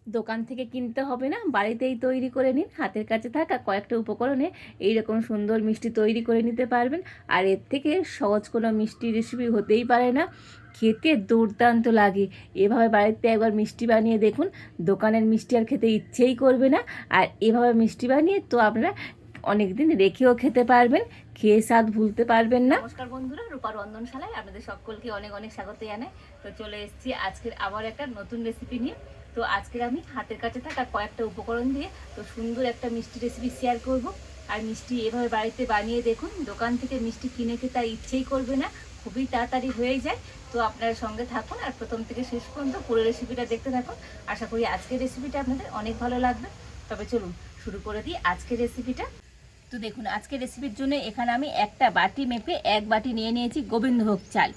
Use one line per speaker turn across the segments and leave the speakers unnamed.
দোকান থেকে কিনতে হবে না, বাড়িতেই তৈরি করে নিন। হাতের কাছে থাকা কয়েকটা উপকরণে এইরকম সুন্দর মিষ্টি তৈরি করে নিতে পারবেন। আর এর থেকে সহজ কোনো মিষ্টি রেসিপি হতেই পারে না, খেতে দুর্দান্ত লাগে। এভাবে বাড়িতে একবার মিষ্টি বানিয়ে দেখুন, দোকানের মিষ্টি আর খেতে ইচ্ছেই করবে না। আর এভাবে মিষ্টি বানিয়ে তো আপনারা অনেক দিন রেখেও খেতে পারবেন, খেয়ে স্বাদ ভুলতে পারবেন না। নমস্কার বন্ধুরা, রূপার রন্ধনশালায় আপনাদের সকলকে অনেক অনেক স্বাগত জানাই। তো চলে এসেছি আজকের আবার একটা নতুন রেসিপি নিয়ে। তো আজকের আমি হাতের কাছে থাকা কয়েকটা উপকরণ দিয়ে তো সুন্দর একটা মিষ্টি রেসিপি শেয়ার করব। আর মিষ্টি এভাবে বাড়িতে বানিয়ে দেখুন, দোকান থেকে মিষ্টি কিনে খেতে আর ইচ্ছেই করবে না, খুবই তাড়াতাড়ি হয়ে যায়। তো আপনারা সঙ্গে থাকুন আর প্রথম থেকে শেষ পর্যন্ত পুরো রেসিপিটা দেখতে থাকুন। আশা করি আজকের রেসিপিটা আপনাদের অনেক ভালো লাগবে। তবে চলুন শুরু করে দিই আজকের রেসিপিটা। তো দেখুন, আজকের রেসিপির জন্য এখানে আমি একটা বাটি মেপে 1 বাটি নিয়ে নিয়েছি গোবিন্দভোগ চাল।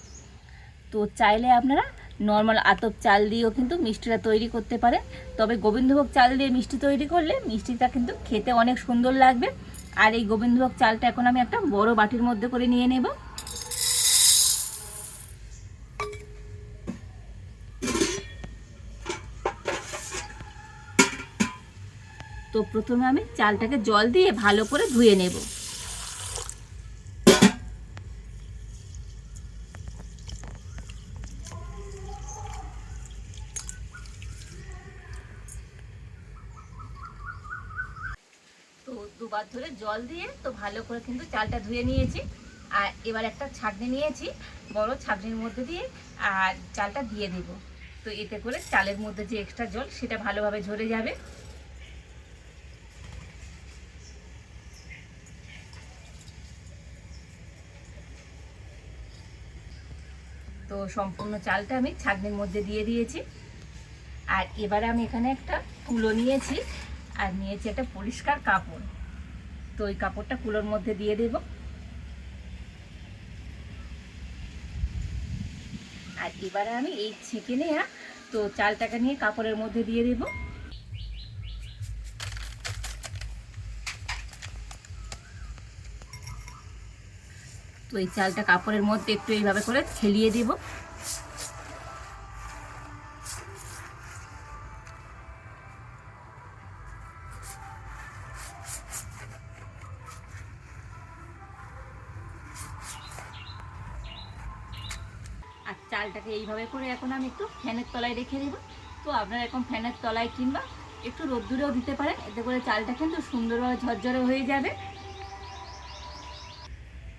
তো চাইলে আপনারা নর্মাল আতপ চাল দিয়েও কিন্তু মিষ্টিটা তৈরি করতে পারেন, তবে গোবিন্দভোগ চাল দিয়ে মিষ্টি তৈরি করলে মিষ্টিটা কিন্তু খেতে অনেক সুন্দর লাগবে। আর এই গোবিন্দভোগ চালটা এখন আমি একটা বড় বাটির মধ্যে করে নিয়ে নেব। তো প্রথমে আমি চালটাকে জল দিয়ে ভালো করে ধুয়ে নেব। তো দুবার ধরে জল দিয়ে তো ভালো করে কিন্তু চালটা ধুয়ে নিয়েছি। আর এবার একটা ছাঁকনি নিয়েছি, বড় ছাঁকনির মধ্যে দিয়ে আর চালটা দিয়ে দেব। তো এতে করে চালের মধ্যে যে এক্সট্রা জল সেটা ভালোভাবে ঝরে যাবে। তো সম্পূর্ণ চালটা আমি ছাঁকনির মধ্যে দিয়ে দিয়েছি। আর এবারে আমি এখানে একটা তুলো নিয়েছি আর নিয়েছি একটা পরিষ্কার কাপড়। তো ওই কাপড়টা কুলোর মধ্যে দিয়ে দেব। আর এবারে আমি এই ছেঁকে নেওয়া তো চালটাকে নিয়ে কাপড়ের মধ্যে দিয়ে দেব। তো এই চালটা কাপড়ের মধ্যে একটু এইভাবে করে খেলিয়ে দেব। আর চালটাকে এইভাবে করে এখন আমি একটু ফ্যানের তলায় রেখে দেব। তো আপনারা এখন ফ্যানের তলায় কিংবা একটু রোদ্দুরেও দিতে পারেন, এতে করে চালটা কিন্তু সুন্দরভাবে ঝরঝরে হয়ে যাবে।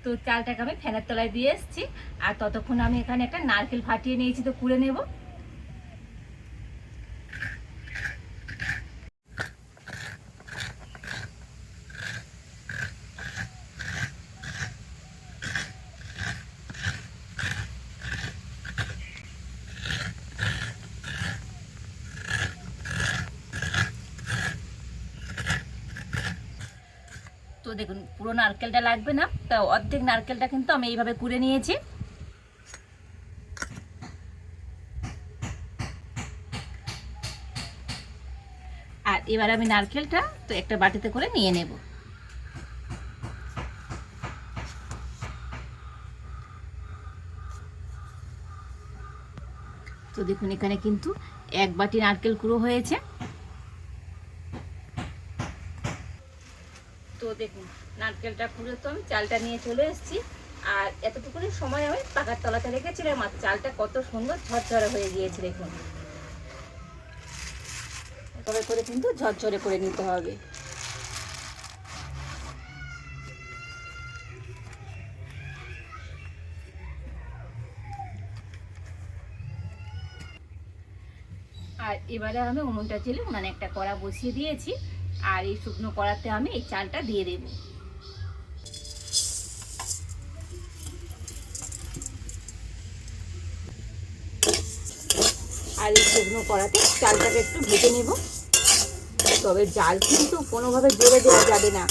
তো চালটাকে আমি ফ্যানের তলায় দিয়ে এসেছি। আর ততক্ষণ আমি এখানে একটা নারকেল ফাটিয়ে নিয়েছি, তো কুড়ে নেব। তো দেখুন, পুরো নারকেলটা লাগবে না, তা অর্ধেক নারকেলটা কিন্তু আমি এইভাবে কুড়ে নিয়েছি। আর এবার আমি নারকেলটা তো একটা বাটিতে করে নিয়ে নেব। তো দেখুন, এখানে কিন্তু 1 বাটি নারকেল কুড়ো হয়েছে। তো দেখুন, নারকেলটা কুড়ে তো আমি চালটা নিয়ে চলে এসেছি। আর এতটুকুনি সময় আমি পাকার তলাতে রেখেছিলাম আর চালটা কত সুন্দর ঝরঝরে হয়ে গিয়েছে দেখুন। এভাবে করে কিন্তু ঝরঝরে করে নিতে হবে। আর এবারে আমি উনুনটা জ্বেলে উনানে একটা কড়া বসিয়ে দিয়েছি। আর এই শুকনো কড়াতে আমি এই চালটা দিয়ে দেব। আর এই শুকনো কড়াতে চালটাকে একটু ভেজে নেব। তবে জাল কিন্তু কোনোভাবে জোরে দেওয়া যাবে না,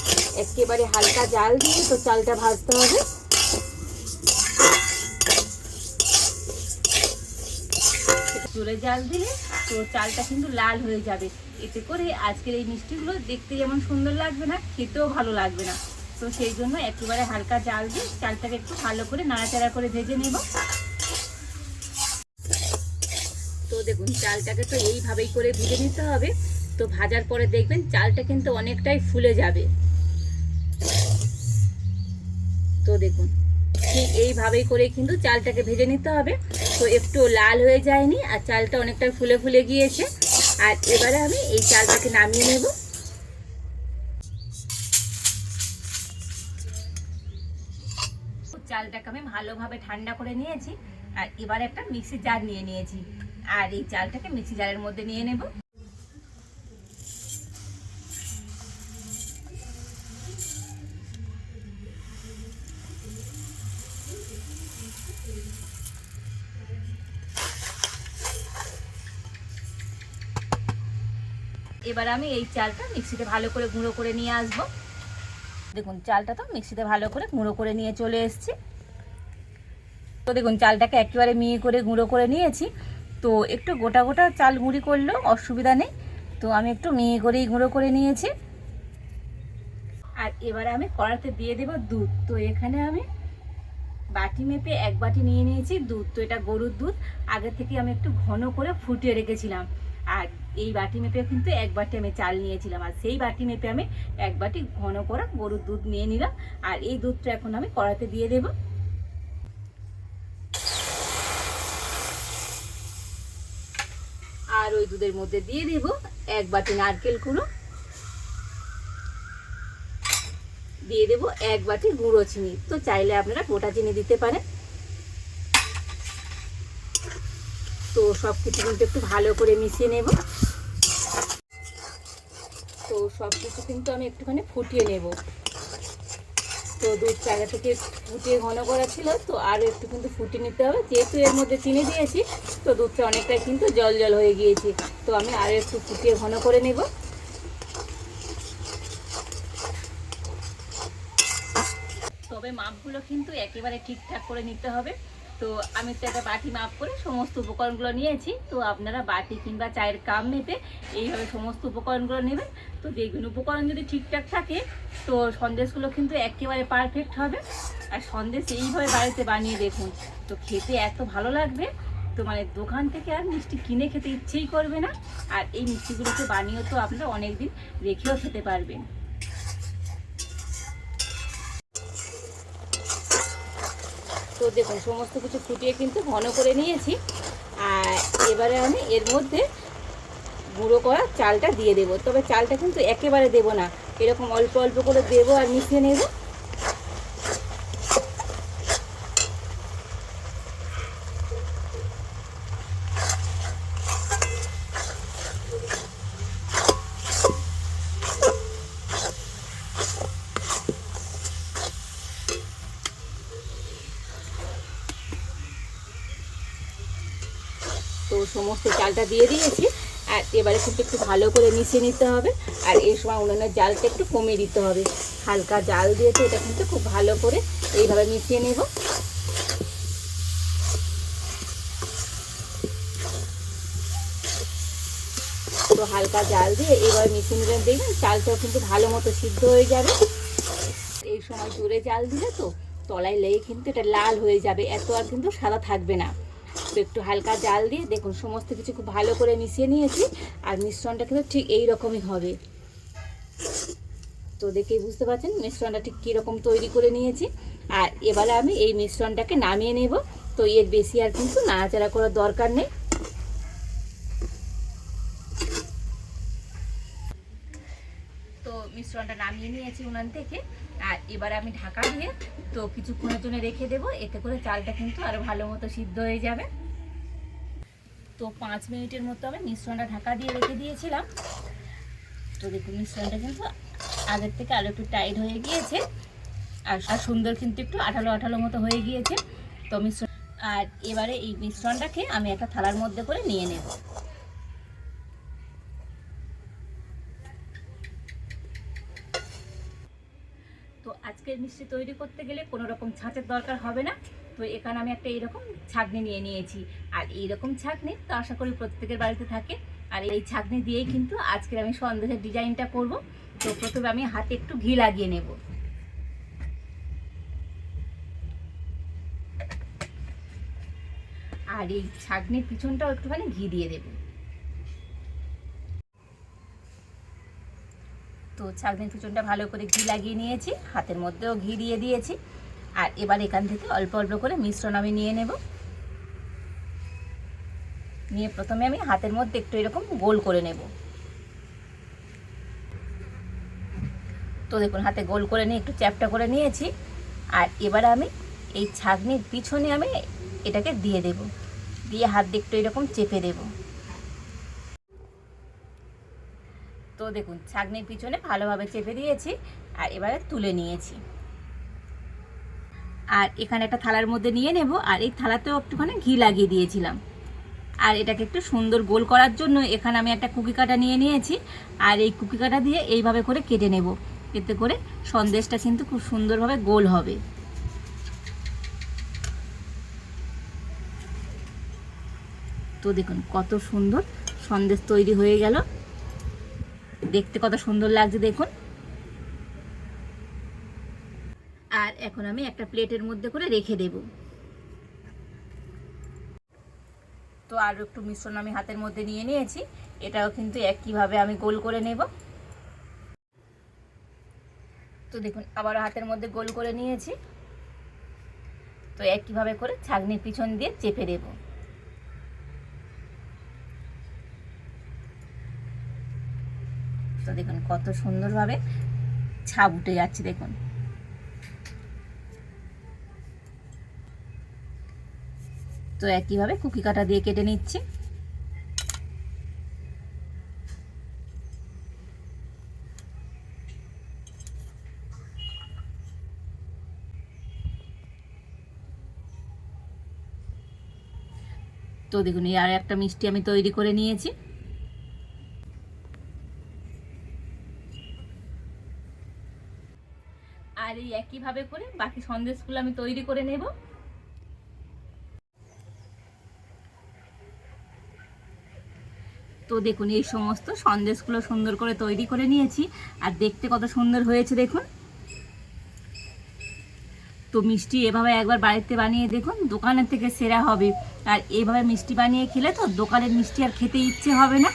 একেবারে হালকা জাল দিয়ে তো চালটা ভাজতে হবে। জোরে জাল দিলে তো চালটা কিন্তু লাল হয়ে যাবে, এতে করে আজকের এই মিষ্টিগুলো দেখতে যেমন সুন্দর লাগবে না, খেতেও ভালো লাগবে না। তো সেই জন্য একেবারে হালকা জাল দিয়ে চালটাকে একটু ভালো করে নাড়াচাড়া করে ভেজে নেব। তো দেখুন চালটাকে তো এইভাবেই করে ভেজে নিতে হবে। তো ভাজার পরে দেখবেন চালটা কিন্তু অনেকটাই ফুলে যাবে। তো দেখুন ঠিক এইভাবেই করে কিন্তু চালটাকে ভেজে নিতে হবে। তো একটু লাল হয়ে যায়নি আর চালটা অনেকটাই ফুলে ফুলে গিয়েছে। আর এবারে আমি এই চালটাকে নামিয়ে নেব। চালটাকে আমি ভালোভাবে ঠান্ডা করে নিয়েছি। আর এবারে একটা মিক্সি জার নিয়ে নিয়েছি। আর এই চালটাকে মিক্সি জারের মধ্যে নিয়ে নেব। এবার আমি এই চালটা মিক্সিতে ভালো করে গুঁড়ো করে নিয়ে আসব। দেখুন চালটা তো মিক্সিতে ভালো করে গুঁড়ো করে নিয়ে চলে এসেছি। তো দেখুন চালটাকে একেবারে মিহি করে গুঁড়ো করে নিয়েছি। তো একটু গোটা গোটা চাল গুঁড়ি করলেও অসুবিধা নেই। তো আমি একটু মিহি করেই গুঁড়ো করে নিয়েছি। আর এবারে আমি কড়াতে দিয়ে দেব দুধ। তো এখানে আমি বাটি মেপে 1 বাটি নিয়ে নিয়েছি দুধ। তো এটা গরুর দুধ, আগে থেকে আমি একটু ঘন করে ফুটিয়ে রেখেছিলাম। আর এই বাটি মেপে কিন্তু 1 বাটি আমি চাল নিয়েছিলাম। আর সেই বাটি মেপে আমি 1 বাটি ঘন করা গরুর দুধ নিয়ে নিলাম। আর এই দুধটা এখন আমি কড়াতে দিয়ে দেব। আর ওই দুধের মধ্যে দিয়ে দেব 1 বাটি নারকেল কুড়ো, দিয়ে দেব 1 বাটি গুঁড়ো চিনি। তো চাইলে আপনারা গোটা চিনি দিতে পারেন। তো সব কিছু কিন্তু একটু ভালো করে মিশিয়ে নেব। তো সব কিছু কিন্তু আমি একটুখানি ফুটিয়ে নেব। তো দুধ আগে থেকে ফুটিয়ে ঘন করা ছিল, তো আরও একটু কিন্তু ফুটিয়ে নিতে হবে। যেহেতু এর মধ্যে চিনি দিয়েছি তো দুধটা অনেকটাই কিন্তু জল জল হয়ে গিয়েছে। তো আমি আরও একটু ফুটিয়ে ঘন করে নেব। তবে মাপগুলো কিন্তু একেবারে ঠিকঠাক করে নিতে হবে। তো আমি তো একটা বাটি মাপ করে সমস্ত উপকরণগুলো নিয়েছি। তো আপনারা বাটি কিংবা চায়ের কাপ মেপে এইভাবে সমস্ত উপকরণগুলো নেবেন। তো দেখবেন উপকরণ যদি ঠিকঠাক থাকে তো সন্দেশগুলো কিন্তু একেবারে পারফেক্ট হবে। আর সন্দেশ এইভাবে বাড়িতে বানিয়ে দেখুন, তো খেতে এত ভালো লাগবে। তো মানে দোকান থেকে আর মিষ্টি কিনে খেতে ইচ্ছেই করবে না। আর এই মিষ্টিগুলোকে বানিয়ে তো আপনারা অনেক দিন রেখেও খেতে পারবেন। তো দেখুন সমস্ত কিছু ফুটিয়ে কিন্তু ঘন করে নিয়েছি। আর এবারে আমি এর মধ্যে গুঁড়ো করা চালটা দিয়ে দেব। তবে চালটা কিন্তু একেবারে দেব না, এরকম অল্প অল্প করে দেব আর মিশিয়ে নেব। তো সমস্ত চালটা দিয়ে দিয়েছি। আর এবারে কিন্তু একটু ভালো করে মিশিয়ে নিতে হবে। আর এই সময় উনুনের জালটা একটু কমিয়ে দিতে হবে। হালকা জাল দিয়েছে, এটা কিন্তু খুব ভালো করে এইভাবে মিশিয়ে নেব। তো হালকা জাল দিয়ে এইভাবে মিশিয়ে নিলে দেখবেন চালটাও কিন্তু ভালো মতো সিদ্ধ হয়ে যাবে। এই সময় জোরে জাল দিলে তো তলায় লেগে কিন্তু এটা লাল হয়ে যাবে, এত আর কিন্তু সাদা থাকবে না। তো একটু হালকা জাল দিয়ে দেখুন সমস্ত কিছু খুব ভালো করে মিশিয়ে নিয়েছি। আর মিশ্রণটা কিন্তু ঠিক এই রকমই হবে। তো দেখেই বুঝতে পারছেন মিশ্রণটা ঠিক কীরকম তৈরি করে নিয়েছি। আর এবারে আমি এই মিশ্রণটাকে নামিয়ে নেব। তো এর বেশি আর কিন্তু নাড়াচাড়া করার দরকার নেই। তো মিশ্রণটা নামিয়ে নিয়েছি উনান থেকে। আর এবারে আমি ঢাকা দিয়ে তো কিছুক্ষণের জন্য রেখে দেবো, এতে করে চালটা কিন্তু আরও ভালো মতো সিদ্ধ হয়ে যাবে। তো 5 মিনিটের মতো আমি মিশ্রণটা ঢাকা দিয়ে রেখে দিয়েছিলাম। তো দেখুন মিশ্রণটা কিন্তু আগের থেকে আরও একটু টাইট হয়ে গিয়েছে। আর সুন্দর কিন্তু একটু আঠালো আঠালো মতো হয়ে গিয়েছে। তো মিশ্রণ আর এবারে এই মিশ্রণটাকে আমি একটা থালার মধ্যে করে নিয়ে নেব। তো আজকের মিষ্টি তৈরি করতে গেলে কোনো রকম ছাঁচের দরকার হবে না। তো এখানে আমি একটা এইরকম ছাঁকনি নিয়ে নিয়েছি। আর এইরকম ছাঁকনি তো আশা করি প্রত্যেকের বাড়িতে থাকে। আর এই ছাঁকনি দিয়েই কিন্তু আজকের আমি সন্দেশের ডিজাইনটা করব। তো প্রথমে আমি হাতে একটু ঘি লাগিয়ে নেব। আর এই ছাঁকনির পিছনটাও একটুখানি ঘি দিয়ে দেব। তো ছাঁকনির পিছনটা ভালো করে ঘি লাগিয়ে নিয়েছি, হাতের মধ্যেও ঘি দিয়ে দিয়েছি। আর এবার এখান থেকে অল্প অল্প করে মিশ্রণ আমি নিয়ে নেব। নিয়ে প্রথমে আমি হাতের মধ্যে একটু এরকম গোল করে নেব। তো দেখুন হাতে গোল করে নিয়ে একটু চ্যাপটা করে নিয়েছি। আর এবার আমি এই ছাঁকনির পিছনে আমি এটাকে দিয়ে দেব, দিয়ে হাত দিয়ে একটু এরকম চেপে দেব। তো দেখুন ছাঁকনির পিছনে ভালোভাবে চেপে দিয়েছি আর এবারে তুলে নিয়েছি। আর এখানে একটা থালার মধ্যে নিয়ে নেব। আর এই থালাতেও একটুখানি ঘি লাগিয়ে দিয়েছিলাম। আর এটাকে একটু সুন্দর গোল করার জন্য এখানে আমি একটা কুকি কাটা নিয়ে নিয়েছি। আর এই কুকি কাটা দিয়ে এইভাবে করে কেটে নেব, এতে করে সন্দেশটা কিন্তু খুব সুন্দরভাবে গোল হবে। তো দেখুন কত সুন্দর সন্দেশ তৈরি হয়ে গেল, দেখতে কত সুন্দর লাগছে দেখুন। আর এখন আমি একটা প্লেটের মধ্যে করে রেখে দেব। তো আর একটু মিশ্রণ আমি হাতের মধ্যে নিয়ে নিয়েছি, এটাও কিন্তু একইভাবে আমি গোল করে নেব। তো দেখুন আবার হাতের মধ্যে গোল করে নিয়েছি। তো একইভাবে করে ছাঁকনির পিছন দিয়ে চেপে দেব। তো দেখুন কত সুন্দরভাবে ছাপ উঠে যাচ্ছে দেখুন। তো একইভাবে কুকি কাটা দিয়ে কেটে নিচ্ছি। তো দেখুন এই আর একটা মিষ্টি আমি তৈরি করে নিয়েছি। আর এই একইভাবে করে বাকি সন্দেশগুলো আমি তৈরি করে নেব। তো দেখুন এই সমস্ত সন্দেশগুলো সুন্দর করে তৈরি করে নিয়েছি আর দেখতে কত সুন্দর হয়েছে দেখুন। তো মিষ্টি এভাবে একবার বাড়িতে বানিয়ে দেখুন, দোকানের থেকে সেরা হবে। আর এইভাবে মিষ্টি বানিয়ে খেলে তো দোকানের মিষ্টি আর খেতে ইচ্ছে হবে না,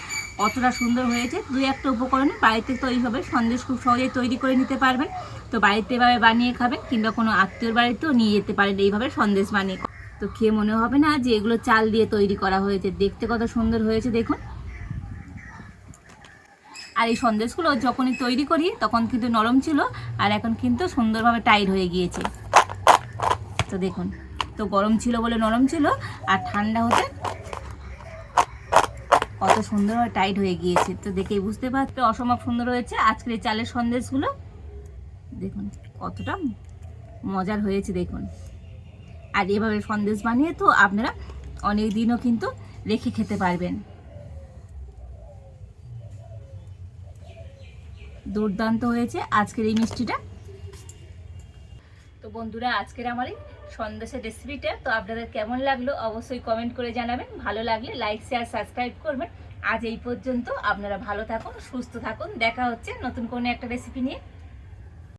অতটা সুন্দর হয়েছে। দুই একটা উপকরণে বাড়িতে তো এইভাবে সন্দেশ খুব সহজেই তৈরি করে নিতে পারবেন। তো বাড়িতে এভাবে বানিয়ে খাবেন, কিংবা কোনো আত্মীয়র বাড়িতেও নিয়ে যেতে পারেন এইভাবে সন্দেশ বানিয়ে। তো খেয়ে মনে হবে না যে এগুলো চাল দিয়ে তৈরি করা হয়েছে, দেখতে কত সুন্দর হয়েছে দেখুন। আর এই সন্দেশগুলো যখনই তৈরি করি তখন কিন্তু নরম ছিল, আর এখন কিন্তু সুন্দরভাবে টাইট হয়ে গিয়েছে। তো দেখুন, তো গরম ছিল বলে নরম ছিল, আর ঠান্ডা হতে কত সুন্দরভাবে টাইট হয়ে গিয়েছে। তো দেখেই বুঝতে পারতে অসম্ভব সুন্দর হয়েছে আজকের এই চালের সন্দেশগুলো। দেখুন কতটা মজার হয়েছে দেখুন। আর এভাবে সন্দেশ বানিয়ে তো আপনারা অনেক দিনও কিন্তু রেখে খেতে পারবেন। দুর্দান্ত হয়েছে আজকের এই মিষ্টিটা। তো বন্ধুরা আজকের আমার এই সন্দেশের রেসিপিটা তো আপনাদের কেমন লাগলো অবশ্যই কমেন্ট করে জানাবেন। ভালো লাগলে লাইক শেয়ার সাবস্ক্রাইব করবেন। আজ এই পর্যন্ত, আপনারা ভালো থাকুন, সুস্থ থাকুন। দেখা হচ্ছে নতুন কোনো একটা রেসিপি নিয়ে।